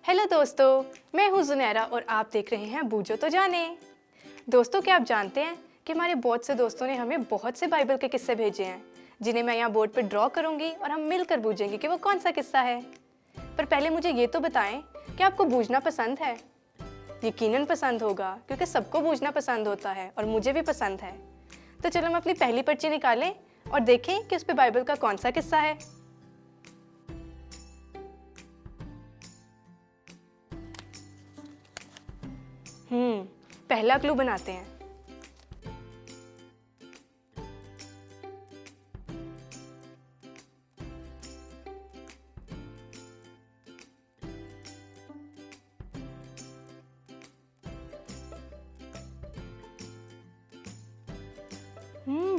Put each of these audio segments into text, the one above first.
Hello दोस्तों, मैं हूँ जुनैरा और आप देख रहे हैं बूझो तो जाने। दोस्तों, क्या आप जानते हैं कि हमारे बहुत से दोस्तों ने हमें बहुत से बाइबल के किस्से भेजे हैं जिन्हें मैं यहाँ बोर्ड पर ड्रॉ करूँगी और हम मिलकर बूझेंगे कि वो कौन सा किस्सा है। पर पहले मुझे ये तो बताएं कि आपको बूझना पसंद है। यकीनन पसंद होगा क्योंकि सबको बूझना पसंद होता है और मुझे भी पसंद है। तो चलो हम अपनी पहली पर्ची निकालें और देखें कि उस पर बाइबल का कौन सा किस्सा है। पहला क्लू बनाते हैं।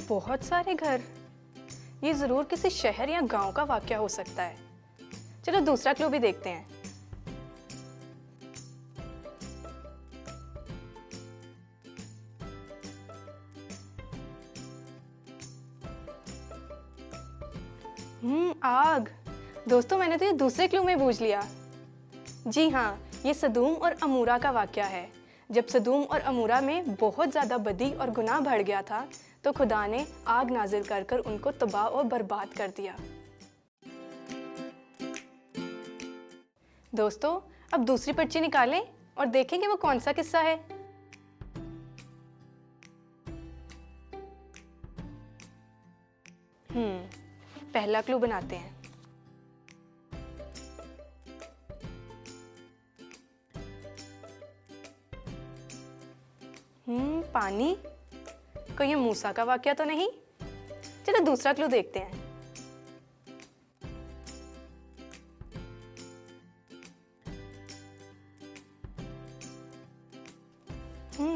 बहुत सारे घर। ये जरूर किसी शहर या गांव का वाकया हो सकता है। चलो दूसरा क्लू भी देखते हैं। आग। दोस्तों, मैंने तो ये दूसरे क्लू में बूझ लिया। जी हाँ, ये सदूम और अमूरा का वाकया है। जब सदूम और अमूरा में बहुत ज़्यादा बदी और गुनाह बढ़ गया था तो खुदा ने आग नाजिल कर कर उनको तबाह और बर्बाद कर दिया। दोस्तों, अब दूसरी पर्ची निकालें और देखें कि वो कौन सा किस्सा है। पहला क्लू बनाते हैं। पानी। कोई ये मूसा का वाकया तो नहीं? चलो दूसरा क्लू देखते हैं।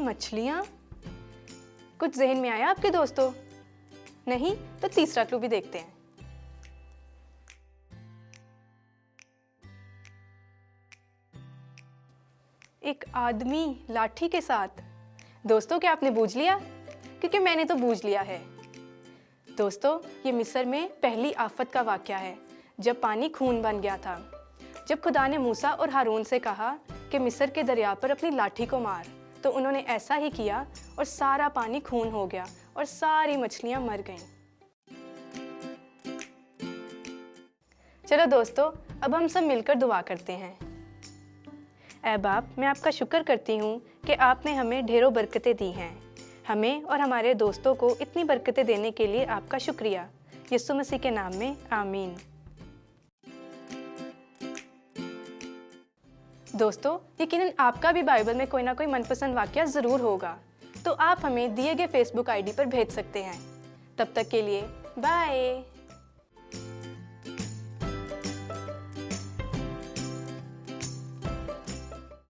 मछलियां। कुछ जहन में आया आपके दोस्तों? नहीं तो तीसरा क्लू भी देखते हैं। एक आदमी लाठी के साथ। दोस्तों, क्या आपने बूझ लिया? क्योंकि मैंने तो बूझ लिया है। दोस्तों, ये मिस्र में पहली आफत का वाकया है जब पानी खून बन गया था। जब खुदा ने मूसा और हारून से कहा कि मिस्र के दरिया पर अपनी लाठी को मार, तो उन्होंने ऐसा ही किया और सारा पानी खून हो गया और सारी मछलियां मर गईं। चलो दोस्तों, अब हम सब मिलकर दुआ करते हैं। ऐ बाप, मैं आपका शुक्र करती हूँ कि आपने हमें ढेरों बरकतें दी हैं। हमें और हमारे दोस्तों को इतनी बरकतें देने के लिए आपका शुक्रिया। यीशु मसीह के नाम में आमीन। दोस्तों, यकीनन आपका भी बाइबल में कोई ना कोई मनपसंद वाकया ज़रूर होगा, तो आप हमें दिए गए फेसबुक आईडी पर भेज सकते हैं। तब तक के लिए बाय।